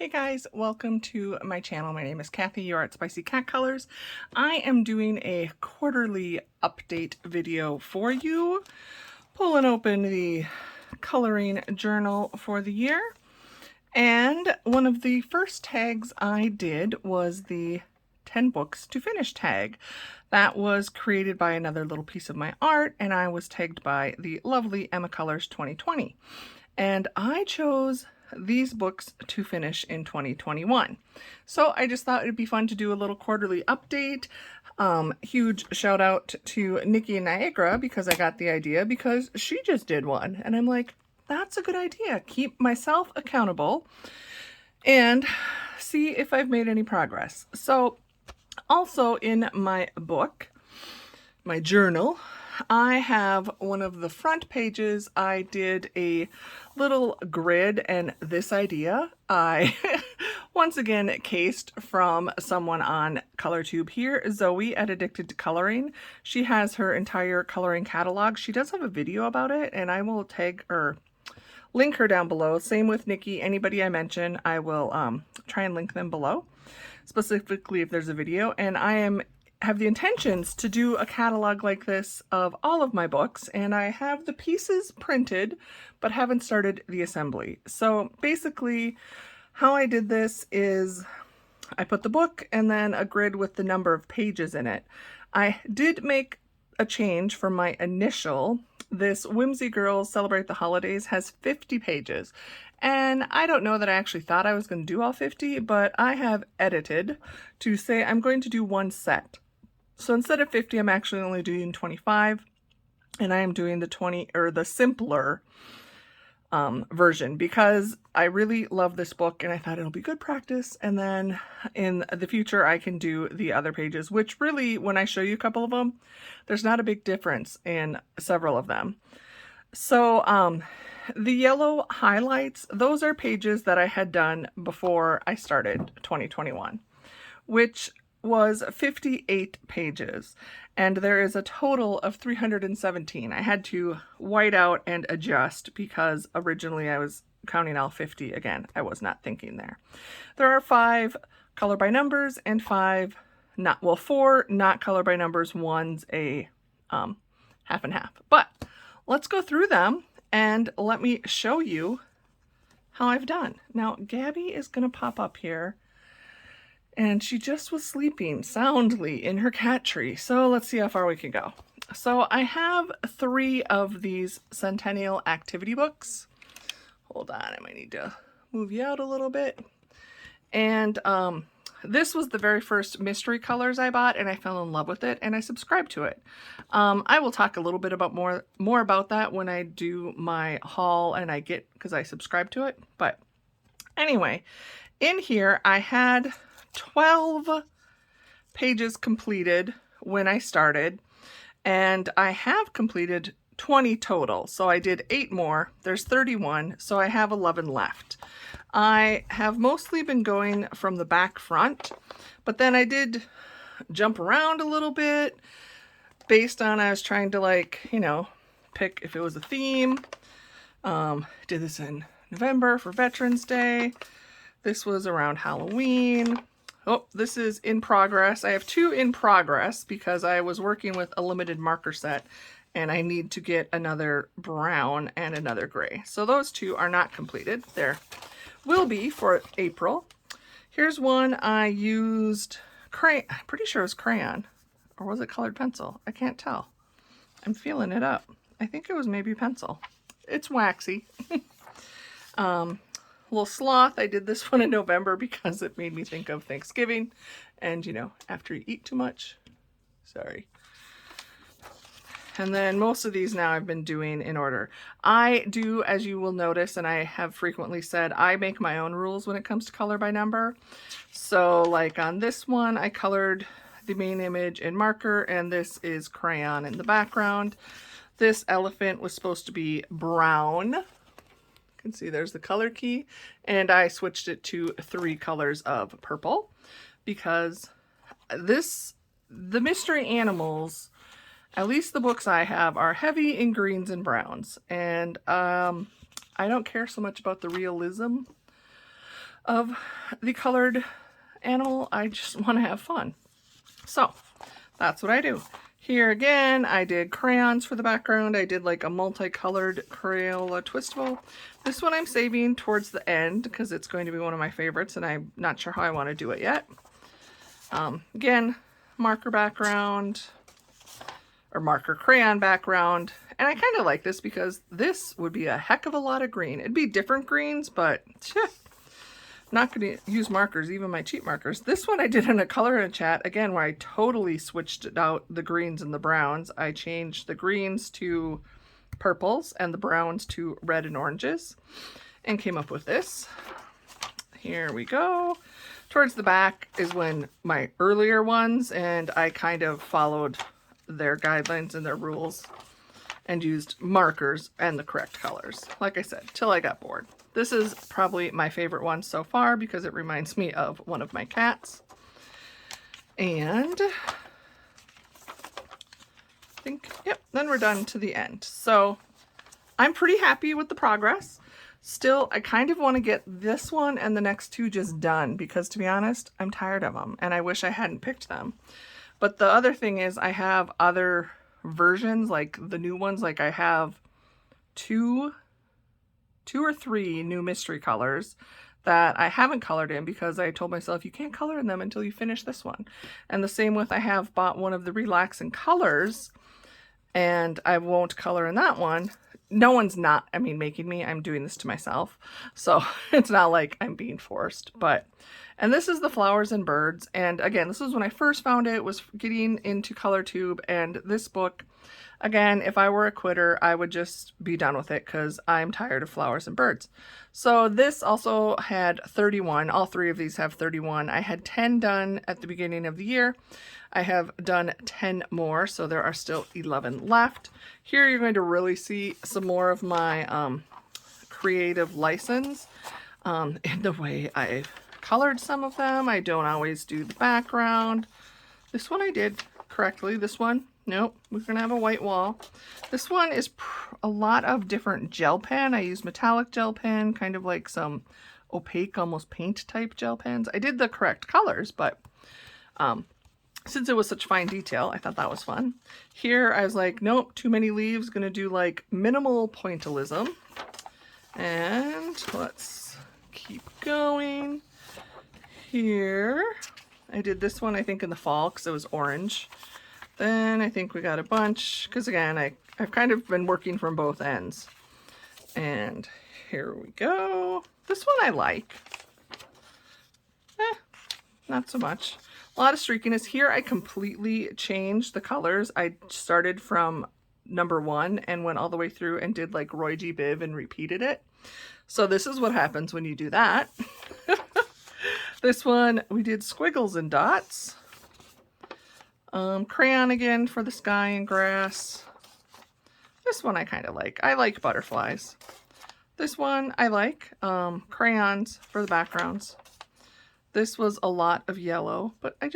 Hey guys, welcome to my channel. My name is Kathy. You're at Spicey Cat Colors. I am doing a quarterly update video for you, pulling open the coloring journal for the year. And one of the first tags I did was the 10 books to finish tag. That was created by another little piece of my art, and I was tagged by the lovely Emma Colors 2020. And I chose these books to finish in 2021. So I just thought it'd be fun to do a little quarterly update. Huge shout out to Nikki in Niagara because I got the idea because she just did one. And I'm like, that's a good idea. Keep myself accountable and see if I've made any progress. So also in my book, my journal, I have one of the front pages. I did a little grid, and this idea I once again cased from someone on ColorTube here, Zoe at Addicted to Coloring. She has her entire coloring catalog. She does have a video about it, and I will tag or link her down below. Same with Nikki. Anybody I mention, I will try and link them below, specifically if there's a video. And I have the intentions to do a catalog like this of all of my books, and I have the pieces printed but haven't started the assembly. So basically how I did this is I put the book and then a grid with the number of pages in it. I did make a change from my initial. This Whimsy Girls Celebrate the Holidays has 50 pages. And I don't know that I actually thought I was going to do all 50, but I have edited to say I'm going to do one set. So instead of 50, I'm actually only doing 25, and I am doing the 20 or the simpler version because I really love this book and I thought it'll be good practice. And then in the future, I can do the other pages, which really, when I show you a couple of them, there's not a big difference in several of them. So the yellow highlights, those are pages that I had done before I started 2021, which was 58 pages, and there is a total of 317. I had to white out and adjust because originally I was counting all 50 again. I was not thinking there. There are 5 color by numbers and 4 not color by numbers. One's a half and half. But let's go through them and let me show you how I've done. Now, Gabby is going to pop up here. And she just was sleeping soundly in her cat tree. So let's see how far we can go. So I have 3 of these Centennial activity books. Hold on, I might need to move you out a little bit. And this was the very first mystery colors I bought, and I fell in love with it, and I subscribed to it. I will talk a little bit about more about that when I do my haul and because I subscribe to it. But anyway, in here I had 12 pages completed when I started, and I have completed 20 total. So I did 8 more. There's 31, so I have 11 left. I have mostly been going from the back front, but then I did jump around a little bit based on I was trying to pick if it was a theme. Did this in November for Veterans Day. This was around Halloween. Oh, this is in progress. I have 2 in progress because I was working with a limited marker set and I need to get another brown and another gray. So those 2 are not completed. There will be for April. Here's one I used crayon. I'm pretty sure it was crayon, or was it colored pencil? I can't tell. I'm feeling it up. I think it was maybe pencil. It's waxy. Little sloth. I did this one in November because it made me think of Thanksgiving, and after you eat too much. Sorry. And then most of these now I've been doing in order. I do, as you will notice, and I have frequently said, I make my own rules when it comes to color by number. So like on this one, I colored the main image in marker, and this is crayon in the background. This elephant was supposed to be brown. You can see there's the color key, and I switched it to 3 colors of purple because the mystery animals, at least the books I have, are heavy in greens and browns, and I don't care so much about the realism of the colored animal. I just want to have fun. So that's what I do. Here again, I did crayons for the background. I did like a multicolored Crayola Twistable. This one I'm saving towards the end because it's going to be one of my favorites and I'm not sure how I want to do it yet. Again, marker background or marker crayon background. And I kind of like this because this would be a heck of a lot of green. It'd be different greens, but not going to use markers, even my cheap markers. This one I did in a color in a chat, again, where I totally switched out the greens and the browns. I changed the greens to purples and the browns to red and oranges and came up with this. Here we go. Towards the back is when my earlier ones, and I kind of followed their guidelines and their rules and used markers and the correct colors, like I said, till I got bored. This is probably my favorite one so far because it reminds me of one of my cats. And I think, yep, then we're done to the end. So I'm pretty happy with the progress. Still, I kind of want to get this one and the next two just done because, to be honest, I'm tired of them and I wish I hadn't picked them. But the other thing is I have other versions, like the new ones. Like I have two or three new mystery colors that I haven't colored in because I told myself you can't color in them until you finish this one. And the same with, I have bought one of the relaxing colors and I won't color in that one. No one's not, I mean, making me. I'm doing this to myself. So it's not like I'm being forced, but, and this is the Flowers and Birds. And again, this was when I first found it, was getting into ColorTube, and this book, again, if I were a quitter, I would just be done with it because I'm tired of flowers and birds. So this also had 31. All three of these have 31. I had 10 done at the beginning of the year. I have done 10 more, so there are still 11 left. Here you're going to really see some more of my creative license in the way I've colored some of them. I don't always do the background. This one I did correctly. This one, nope, we're gonna have a white wall. This one is a lot of different gel pen. I use metallic gel pen, kind of like some opaque, almost paint type gel pens. I did the correct colors, but since it was such fine detail, I thought that was fun. Here I was like, nope, too many leaves, gonna do like minimal pointillism. And let's keep going. Here, I did this one, I think in the fall because it was orange. Then I think we got a bunch, because again, I've kind of been working from both ends. And here we go. This one I like. Not so much. A lot of streakiness. Here I completely changed the colors. I started from number 1 and went all the way through and did like Roy G. Biv and repeated it. So this is what happens when you do that. This one, we did squiggles and dots. Crayon again for the sky and grass. This one I kind of like. I like butterflies. This one I like. Crayons for the backgrounds. This was a lot of yellow, but I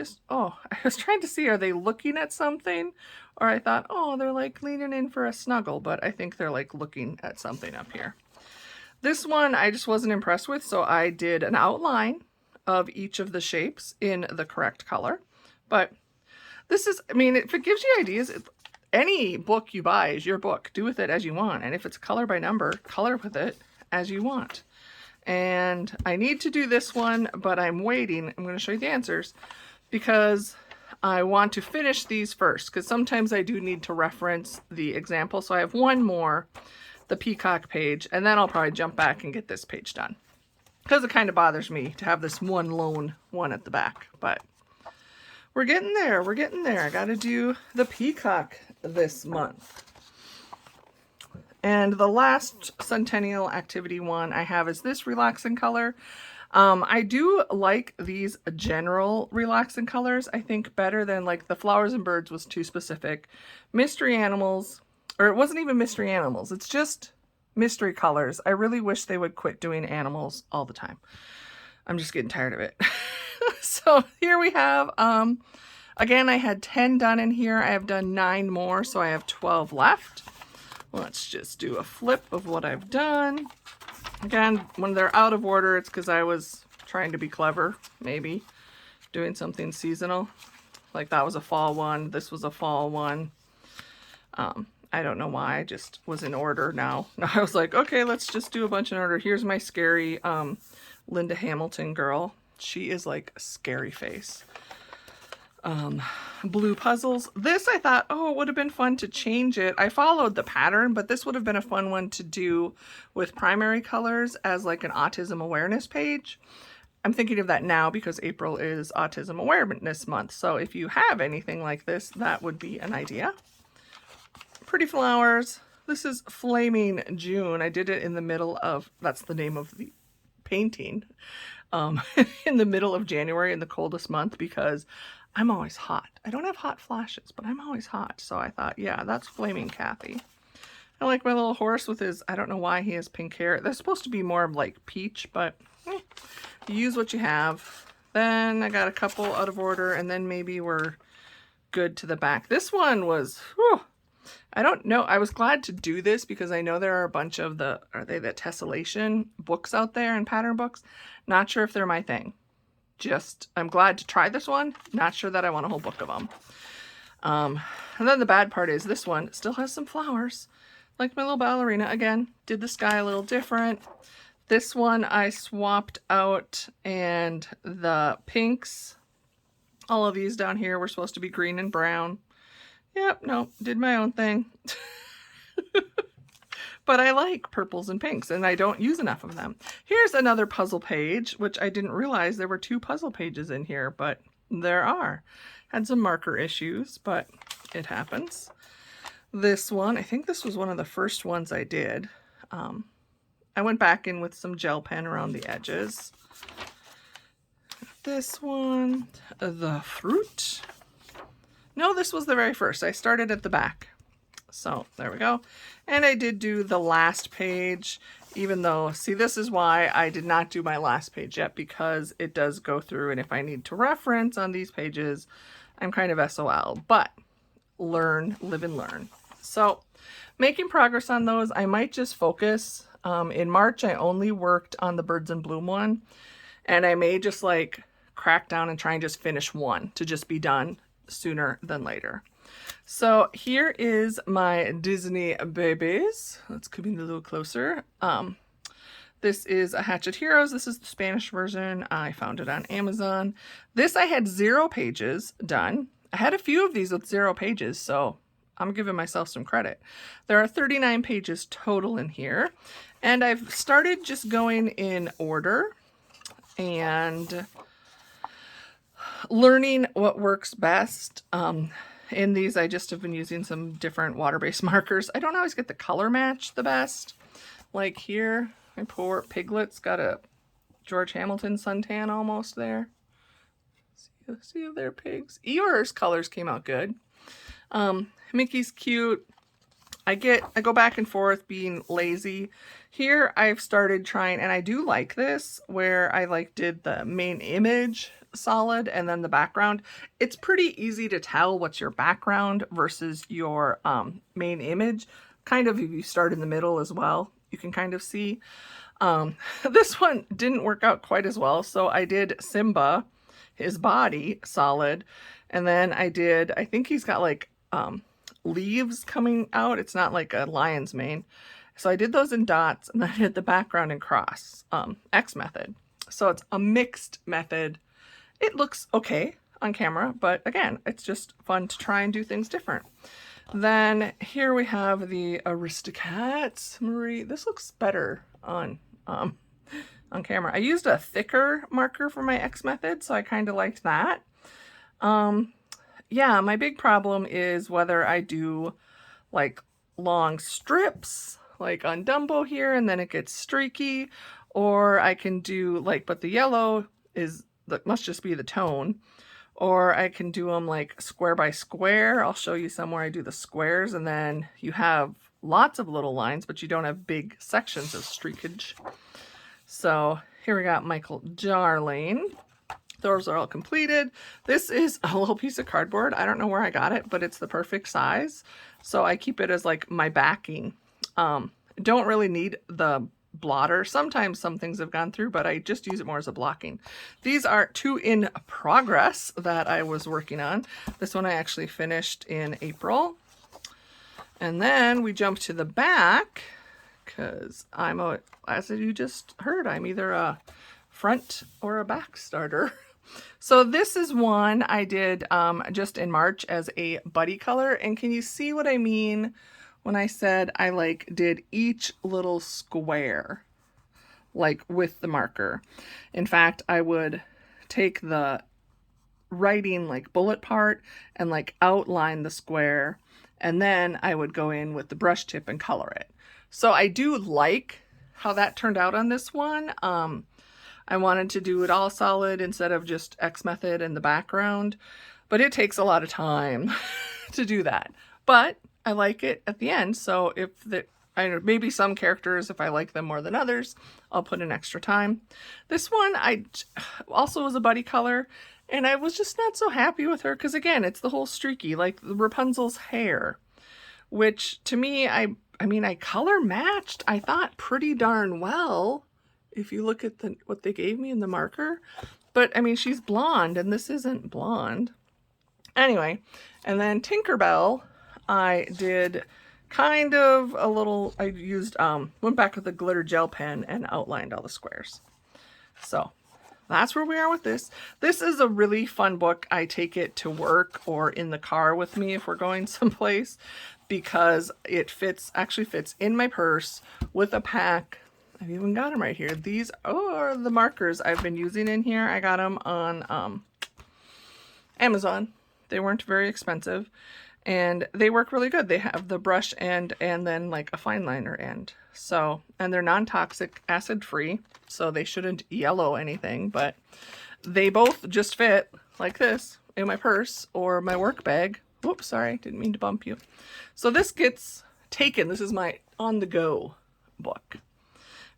was trying to see, are they looking at something? Or I thought, oh, they're like leaning in for a snuggle, but I think they're like looking at something up here. This one I just wasn't impressed with, so I did an outline of each of the shapes in the correct color. But this is, I mean, if it gives you ideas, any book you buy is your book. Do with it as you want. And if it's color by number, color with it as you want. And I need to do this one, but I'm waiting. I'm going to show you the answers because I want to finish these first, because sometimes I do need to reference the example. So I have one more, the peacock page, and then I'll probably jump back and get this page done, because it kind of bothers me to have this one lone one at the back. But we're getting there. We're getting there. I got to do the peacock this month. And the last Centennial activity one I have is this relaxing color. I do like these general relaxing colors, I think, better than like the Flowers and Birds was too specific. Mystery Animals, or it wasn't even Mystery Animals, it's just mystery colors. I really wish they would quit doing animals all the time. I'm just getting tired of it. So here we have, again, I had 10 done in here. I have done 9 more, so I have 12 left. Let's just do a flip of what I've done. Again, when they're out of order, it's because I was trying to be clever, maybe. Doing something seasonal. Like that was a fall one. This was a fall one. I don't know why. I just was in order now. I was like, okay, let's just do a bunch in order. Here's my scary Linda Hamilton girl. She is like a scary face. Blue puzzles. This I thought, oh, it would have been fun to change it. I followed the pattern, but this would have been a fun one to do with primary colors as like an autism awareness page. I'm thinking of that now because April is Autism Awareness Month. So if you have anything like this, that would be an idea. Pretty flowers. This is Flaming June. I did it in the middle of, that's the name of the painting, in the middle of January, in the coldest month, because I'm always hot. I don't have hot flashes, but I'm always hot. So I thought, yeah, that's Flaming Kathy. I like my little horse with his, I don't know why he has pink hair. They're supposed to be more of like peach, but you use what you have. Then I got a couple out of order, and then maybe we're good to the back. This one was, whew, I don't know. I was glad to do this because I know there are a bunch of the, are they the tessellation books out there and pattern books? Not sure if they're my thing. Just, I'm glad to try this one. Not sure that I want a whole book of them. And then the bad part is this one still has some flowers. Like my little ballerina. Again, did the sky a little different. This one I swapped out, and the pinks, all of these down here were supposed to be green and brown. Yep, no, did my own thing. But I like purples and pinks, and I don't use enough of them. Here's another puzzle page, which I didn't realize there were 2 puzzle pages in here, but there are. Had some marker issues, but it happens. This one, I think this was one of the first ones I did. I went back in with some gel pen around the edges. This one, the fruit. No, this was the very first. I started at the back. So there we go. And I did do the last page, even though, see, this is why I did not do my last page yet, because it does go through, and if I need to reference on these pages, I'm kind of SOL, but learn, live and learn. So making progress on those. I might just focus. In March, I only worked on the Birds in Bloom one, and I may just like crack down and try and just finish one to just be done sooner than later. So here is my Disney babies. Let's come in a little closer. This is a Hatchet Heroes. This is the Spanish version. I found it on Amazon. This I had 0 pages done. I had a few of these with 0 pages, so I'm giving myself some credit. There are 39 pages total in here, and I've started just going in order and learning what works best. In these, I just have been using some different water-based markers. I don't always get the color match the best. Like here, my poor Piglet's got a George Hamilton suntan almost there. See if they're pigs. Eeyore's colors came out good. Mickey's cute. I go back and forth being lazy. Here I've started trying, and I do like this, where I like did the main image solid and then the background. It's pretty easy to tell what's your background versus your main image. Kind of if you start in the middle as well, you can kind of see. This one didn't work out quite as well, so I did Simba, his body solid, and then I think he's got like leaves coming out. It's not like a lion's mane. So I did those in dots, and then I did the background in cross, X method. So it's a mixed method. It looks okay on camera, but again, it's just fun to try and do things different. Then here we have the Aristocats. Marie, this looks better on camera. I used a thicker marker for my X method, so I kind of liked that. Yeah, my big problem is whether I do like long strips, like on Dumbo here, and then it gets streaky, or I can do like, but the yellow must just be the tone, or I can do them like square by square. I'll show you somewhere I do the squares, and then you have lots of little lines, but you don't have big sections of streakage. So here we got Michael Darling. Those are all completed. This is a little piece of cardboard. I don't know where I got it, but it's the perfect size. So I keep it as like my backing. Don't really need the blotter. Sometimes some things have gone through, but I just use it more as a blocking. These are 2 in progress that I was working on. This one I actually finished in April. And then we jump to the back, because as you just heard, I'm either a front or a back starter. So this is one I did just in March as a buddy color. And can you see what I mean when I said I like did each little square like with the marker? In fact, I would take the writing like bullet part and like outline the square, and then I would go in with the brush tip and color it. So I do like how that turned out on this one. I wanted to do it all solid instead of just X method in the background, but it takes a lot of time to do that. But I like it at the end, so if maybe some characters, if I like them more than others, I'll put in extra time. This one I also was a buddy color, and I was just not so happy with her because, again, it's the whole streaky, like Rapunzel's hair, which to me, I mean, I color matched, I thought, pretty darn well, if you look at what they gave me in the marker. But I mean, she's blonde and this isn't blonde. Anyway, and then Tinkerbell, I did kind of a little, I used, went back with a glitter gel pen and outlined all the squares. So that's where we are with this. This is a really fun book. I take it to work or in the car with me if we're going someplace, because it actually fits in my purse with a pack. I've even got them right here. These are the markers I've been using in here. I got them on Amazon. They weren't very expensive, and they work really good. They have the brush end and then like a fine liner end. So, and they're non-toxic, acid-free, so they shouldn't yellow anything, but they both just fit like this in my purse or my work bag. Whoops, sorry, didn't mean to bump you. So this gets taken. This is my on-the-go book.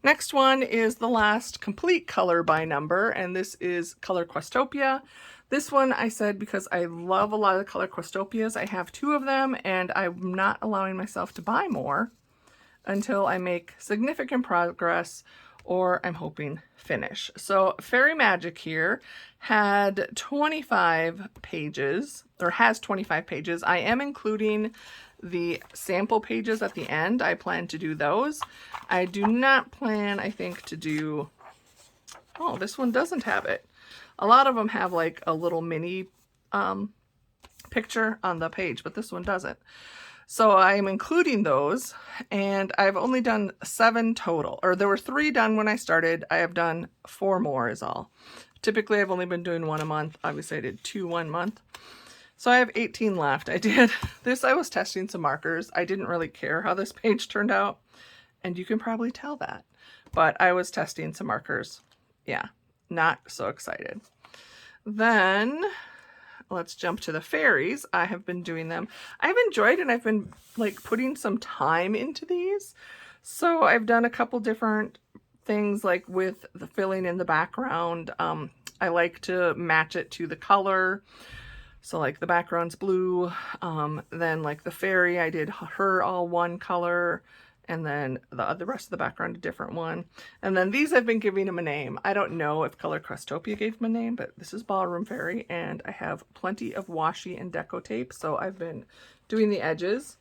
Next one is the last complete color by number, and this is Color Questopia. This one I said because I love a lot of the Color Questopias. I have 2 of them, and I'm not allowing myself to buy more until I make significant progress, or I'm hoping finish. So Fairy Magic here had 25 pages, or has 25 pages. I am including the sample pages at the end. I plan to do those. I do not plan, I think, to do, oh, this one doesn't have it. A lot of them have like a little mini picture on the page, but this one doesn't. So I'm including those, and I've only done 7 total, or there were 3 done when I started. I have done 4 more is all. Typically I've only been doing 1 a month. Obviously I did 2 1 month. So I have 18 left. I did this, I was testing some markers. I didn't really care how this page turned out, and you can probably tell that, but I was testing some markers. Yeah, not so excited. Then let's jump to the fairies. I have been doing them. I've enjoyed, and I've been like putting some time into these. So I've done a couple different things, like with the filling in the background. I like to match it to the color. So like the background's blue, then like the fairy, I did her all one color, and then the rest of the background a different one. And then these I've been giving them a name. I don't know if Color Questopia gave them a name, but this is Ballroom Fairy, and I have plenty of washi and deco tape, so I've been doing the edges.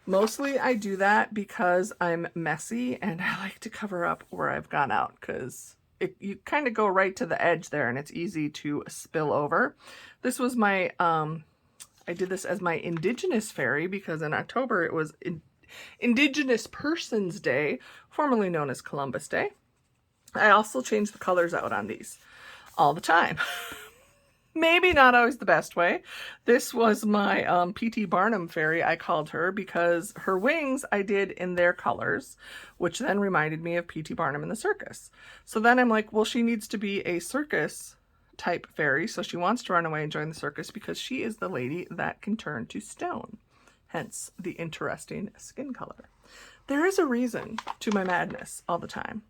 Mostly I do that because I'm messy and I like to cover up where I've gone out, because you kind of go right to the edge there and it's easy to spill over. This was my, I did this as my Indigenous fairy because in October it was Indigenous Persons Day, formerly known as Columbus Day. I also change the colors out on these all the time. Maybe not always the best way. This was my P.T. Barnum fairy, I called her, because her wings I did in their colors, which then reminded me of P.T. Barnum in the circus. So then I'm like, well, she needs to be a circus type fairy, so she wants to run away and join the circus because she is the lady that can turn to stone. Hence the interesting skin color. There is a reason to my madness all the time.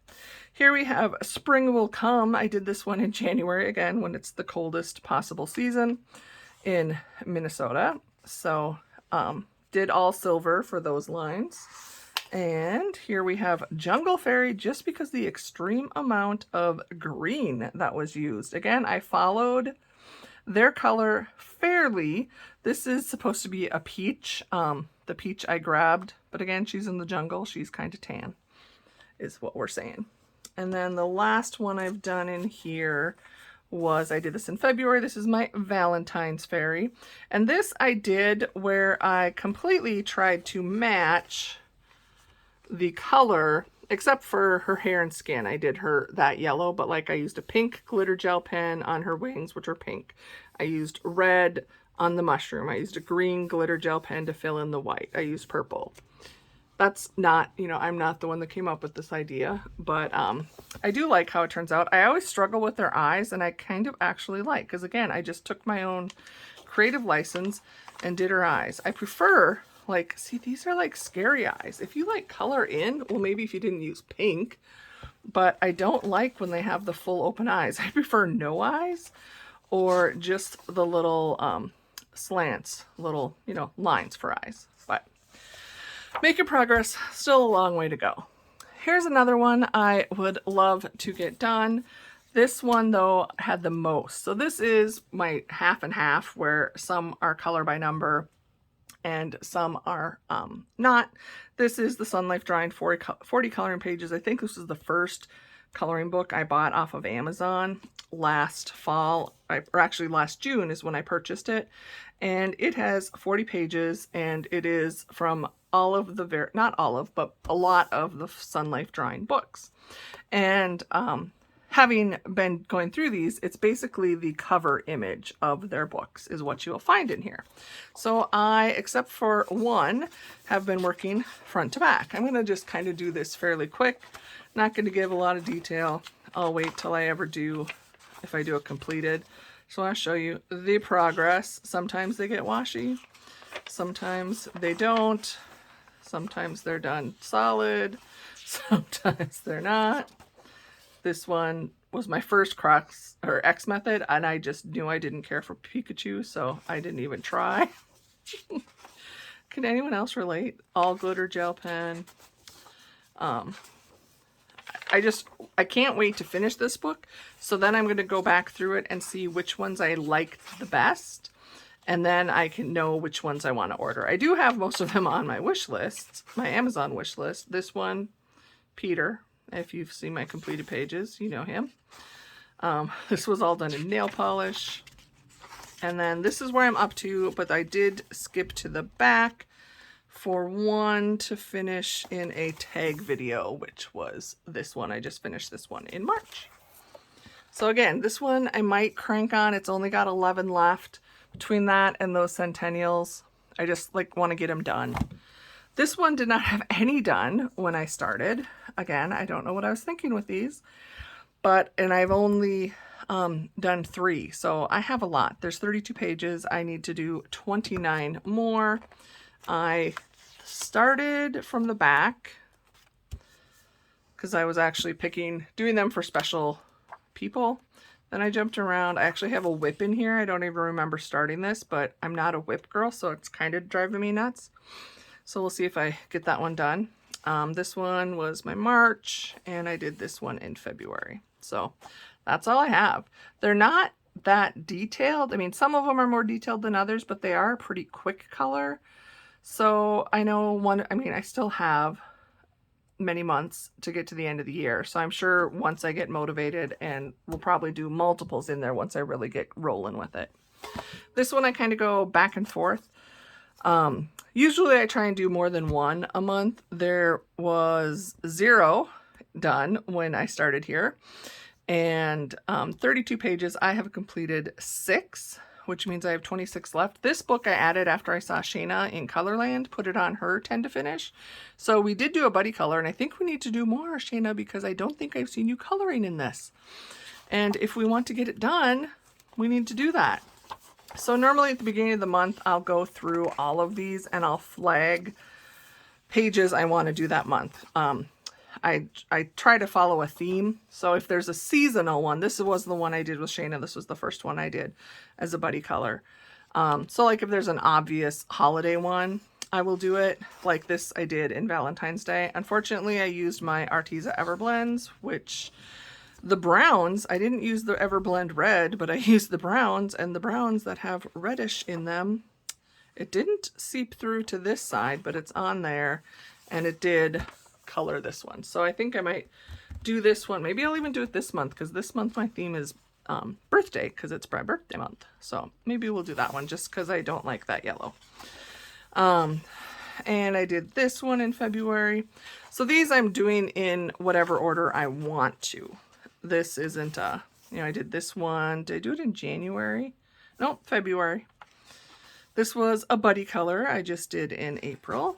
Here we have Spring Will Come. I did this one in January, again, when it's the coldest possible season in Minnesota. So did all silver for those lines. And here we have Jungle Fairy, just because the extreme amount of green that was used. Again, I followed their color fairly. This is supposed to be a peach. The peach I grabbed, but again, she's in the jungle. She's kind of tan, is what we're saying. And then the last one I've done in here was, I did this in February. This is my Valentine's Fairy. And this I did where I completely tried to match the color, except for her hair and skin. I did her that yellow, but like I used a pink glitter gel pen on her wings, which are pink. I used red on the mushroom. I used a green glitter gel pen to fill in the white. I used purple. That's not, you know, I'm not the one that came up with this idea, but I do like how it turns out. I always struggle with their eyes, and I kind of actually like, because again, I just took my own creative license and did her eyes. I prefer, like, see, these are like scary eyes. If you like color in, well, maybe if you didn't use pink, but I don't like when they have the full open eyes. I prefer no eyes, or just the little slants, little, you know, lines for eyes. But making progress, still a long way to go. Here's another one I would love to get done. This one, though, had the most. So this is my half and half, where some are color by number and some are not. This is the Sun Life Drawing 40 coloring pages. I think this is the first coloring book I bought off of Amazon last fall, or actually last June is when I purchased it. And it has 40 pages, and it is from all of the, not all of, but a lot of the Sun Life Drawing books. And having been going through these, it's basically the cover image of their books is what you will find in here. So I, except for one, have been working front to back. I'm going to just kind of do this fairly quick. Not going to give a lot of detail. I'll wait till I ever do, if I do it completed. So I'll show you the progress. Sometimes they get washy. Sometimes they don't. Sometimes they're done solid. Sometimes they're not. This one was my first cross or X method, and I just knew I didn't care for Pikachu, so I didn't even try. Can anyone else relate? All glitter gel pen. I can't wait to finish this book, so then I'm going to go back through it and see which ones I liked the best, and then I can know which ones I want to order. I do have most of them on my wish list, my Amazon wish list. This one, Peter, if you've seen my completed pages, you know him. This was all done in nail polish. And then this is where I'm up to, but I did skip to the back for one to finish in a tag video, which was this one. I just finished this one in March. So again, this one I might crank on. It's only got 11 left. Between that and those Centennials, I just like want to get them done. This one did not have any done when I started. Again, I don't know what I was thinking with these, and I've only done 3, so I have a lot. There's 32 pages. I need to do 29 more. I started from the back because I was actually doing them for special people. Then I jumped around. I actually have a whip in here. I don't even remember starting this, but I'm not a whip girl, so it's kind of driving me nuts. So we'll see if I get that one done. This one was my March, and I did this one in February. So that's all I have. They're not that detailed. I mean, some of them are more detailed than others, but they are a pretty quick color. So I know I still have many months to get to the end of the year. So I'm sure once I get motivated, and we'll probably do multiples in there once I really get rolling with it. This one I kind of go back and forth. Usually I try and do more than one a month. There was 0 done when I started here, and 32 pages. I have completed 6, which means I have 26 left. This book I added after I saw Shayna in Colorland, put it on her 10 to finish. So we did do a buddy color, and I think we need to do more, Shayna, because I don't think I've seen you coloring in this. And if we want to get it done, we need to do that. So normally at the beginning of the month, I'll go through all of these and I'll flag pages I want to do that month. I try to follow a theme. So if there's a seasonal one, this was the one I did with Shayna. This was the first one I did as a buddy color. So like if there's an obvious holiday one, I will do it like this I did in Valentine's Day. Unfortunately, I used my Arteza Everblends, which the browns, I didn't use the Everblend red, but I used the browns, and the browns that have reddish in them, it didn't seep through to this side, but it's on there, and it did color this one. So I think I might do this one. Maybe I'll even do it this month, because this month my theme is birthday, because it's my birthday month. So maybe we'll do that one, just because I don't like that yellow. And I did this one in February. So these I'm doing in whatever order I want to. This isn't, you know, I did this one. Did I do it in January? No, February. This was a buddy color I just did in April.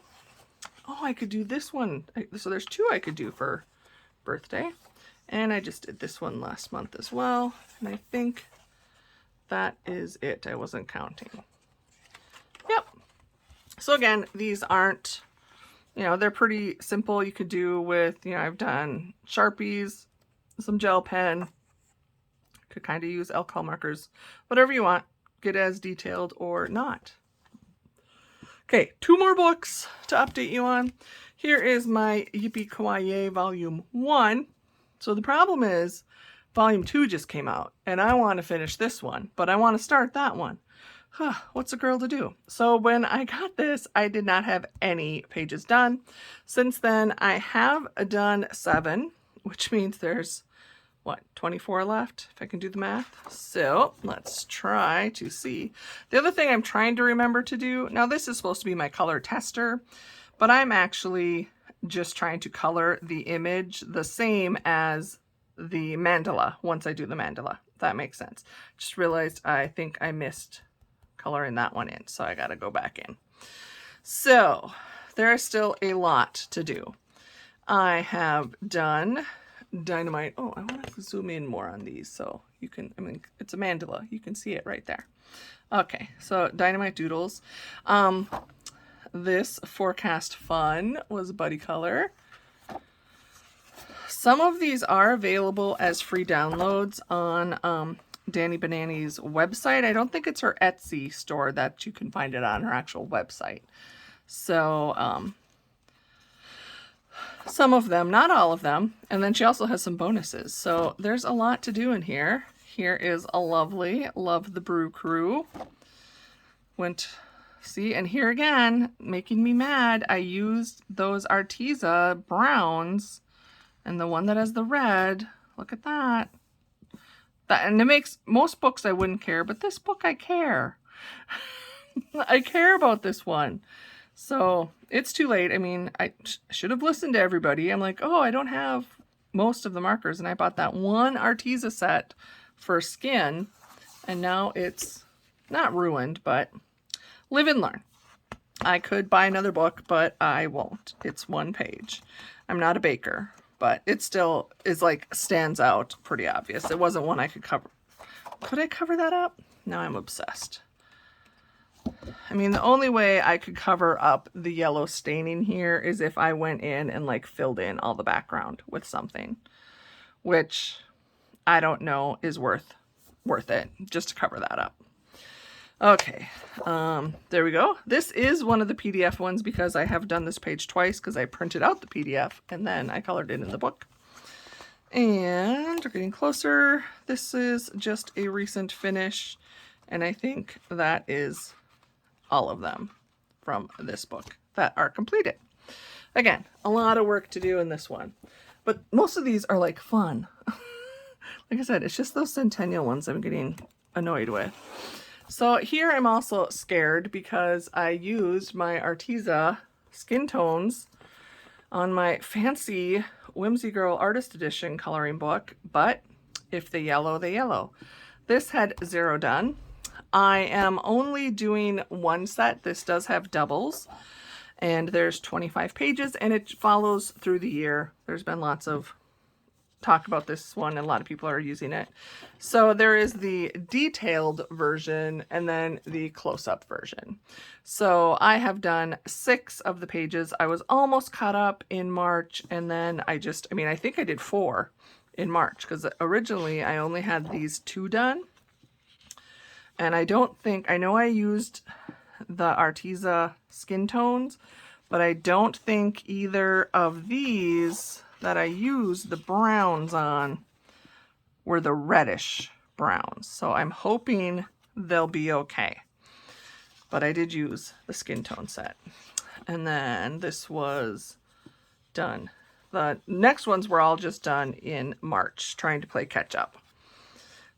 Oh, I could do this one. So there's two I could do for birthday. And I just did this one last month as well. And I think that is it. I wasn't counting. Yep. So again, these aren't, you know, they're pretty simple. You could do with, you know, I've done Sharpies, some gel pen, could kind of use alcohol markers, whatever you want, get as detailed or not. Okay, 2 more books to update you on. Here is my Yippee Kawaii Volume 1. So the problem is Volume 2 just came out, and I want to finish this one, but I want to start that one. What's a girl to do? So when I got this, I did not have any pages done. Since then, I have done 7, which means there's, what, 24 left, if I can do the math. So let's try to see. The other thing I'm trying to remember to do, now this is supposed to be my color tester, but I'm actually just trying to color the image the same as the mandala once I do the mandala. If that makes sense. Just realized I think I missed coloring that one in, so I got to go back in. So there is still a lot to do. I have done Dynamite. Oh, I want to zoom in more on these so you can, I mean, it's a mandala. You can see it right there. Okay, so Dynamite Doodles. This Forecast Fun was buddy color. Some of these are available as free downloads on Danny Banani's website. I don't think it's her Etsy store that you can find it on her actual website. So some of them, not all of them. And then she also has some bonuses. So there's a lot to do in here. Here is a lovely Love the Brew Crew. See, and here again, making me mad, I used those Arteza browns and the one that has the red. Look at that. And it makes most books I wouldn't care, but this book I care. I care about this one. So it's too late. I mean, I should have listened to everybody. I'm like, oh, I don't have most of the markers, and I bought that one Arteza set for skin, and now it's not ruined, but live and learn. I could buy another book, but I won't. It's 1 page. I'm not a baker, but it still is like stands out pretty obvious. It wasn't one I could cover. Could I cover that up? Now I'm obsessed. I mean, the only way I could cover up the yellow staining here is if I went in and like filled in all the background with something, which I don't know is worth it just to cover that up. Okay, there we go. This is one of the PDF ones because I have done this page twice because I printed out the PDF and then I colored it in the book. And we're getting closer. This is just a recent finish, and I think that is all of them from this book that are completed. Again, a lot of work to do in this one, but most of these are like fun. Like I said, it's just those Centennial ones I'm getting annoyed with. So here I'm also scared because I used my Arteza skin tones on my fancy Whimsy Girl Artist Edition coloring book, but if they yellow, they yellow. This had 0 done. I am only doing 1 set. This does have doubles, and there's 25 pages, and it follows through the year. There's been lots of talk about this one, and a lot of people are using it. So there is the detailed version and then the close-up version. So I have done 6 of the pages. I was almost caught up in March, and then I think I did 4 in March because originally I only had these 2 done. And I know I used the Arteza skin tones, but I don't think either of these that I used the browns on were the reddish browns. So I'm hoping they'll be okay. But I did use the skin tone set. And then this was done. The next ones were all just done in March, trying to play catch up.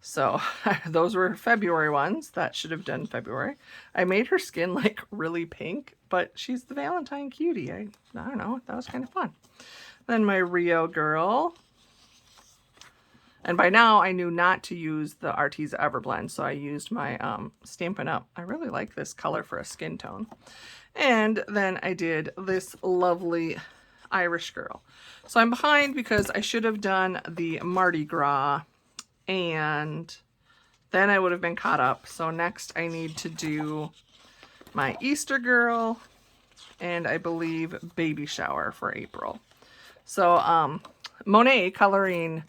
So those were February ones. That should have done February. I made her skin like really pink, but she's the Valentine cutie. I don't know. That was kind of fun. Then my Rio girl. And by now I knew not to use the Arteza Everblend, so I used my Stampin' Up. I really like this color for a skin tone. And then I did this lovely Irish girl. So I'm behind because I should have done the Mardi Gras and then I would have been caught up. So next I need to do my Easter girl and I believe baby shower for April. So Monet Coloring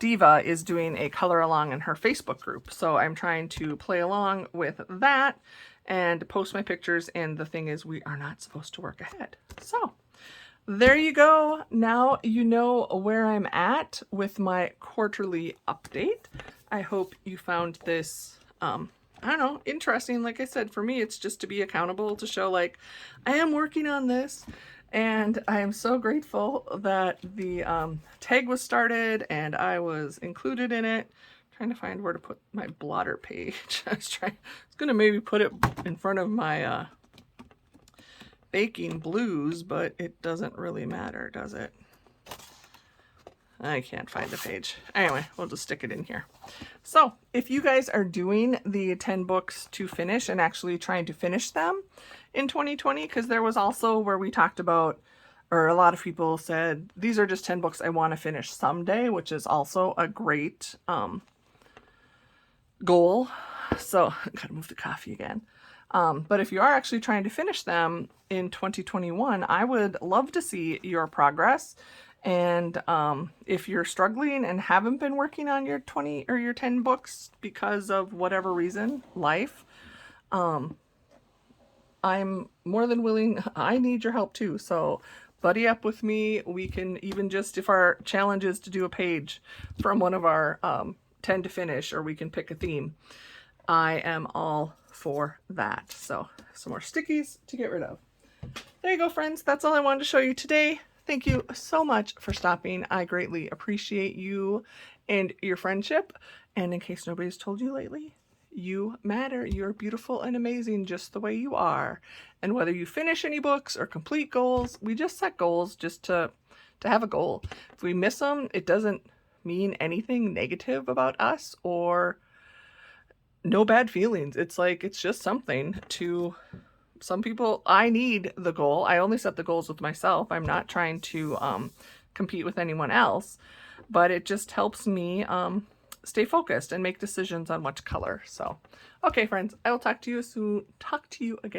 Diva is doing a color along in her Facebook group. So I'm trying to play along with that and post my pictures. And the thing is, we are not supposed to work ahead. So there you go. Now you know where I'm at with my quarterly update. I hope you found this, I don't know, interesting. Like I said, for me, it's just to be accountable, to show like, I am working on this. And I am so grateful that the tag was started and I was included in it. I'm trying to find where to put my blotter page. I was gonna maybe put it in front of my baking blues, but it doesn't really matter, does it? I can't find the page. Anyway, we'll just stick it in here. So if you guys are doing the 10 books to finish and actually trying to finish them in 2020, because there was also where we talked about, or a lot of people said, these are just 10 books I want to finish someday, which is also a great goal. So I gotta move the coffee again. But if you are actually trying to finish them in 2021, I would love to see your progress. And if you're struggling and haven't been working on your 20 or your 10 books because of whatever reason, life, I'm more than willing. I need your help too. So buddy up with me. We can even just, if our challenge is to do a page from one of our 10 to finish, or we can pick a theme, I am all for that. So some more stickies to get rid of. There you go, friends. That's all I wanted to show you today. Thank you so much for stopping. I greatly appreciate you and your friendship. And in case nobody's told you lately, you matter. You're beautiful and amazing just the way you are. And whether you finish any books or complete goals, we just set goals just to have a goal. If we miss them, it doesn't mean anything negative about us or no bad feelings. It's like, it's just something to... Some people, I need the goal. I only set the goals with myself. I'm not trying to compete with anyone else, but it just helps me stay focused and make decisions on what to color. So, okay, friends, I will talk to you soon. Talk to you again.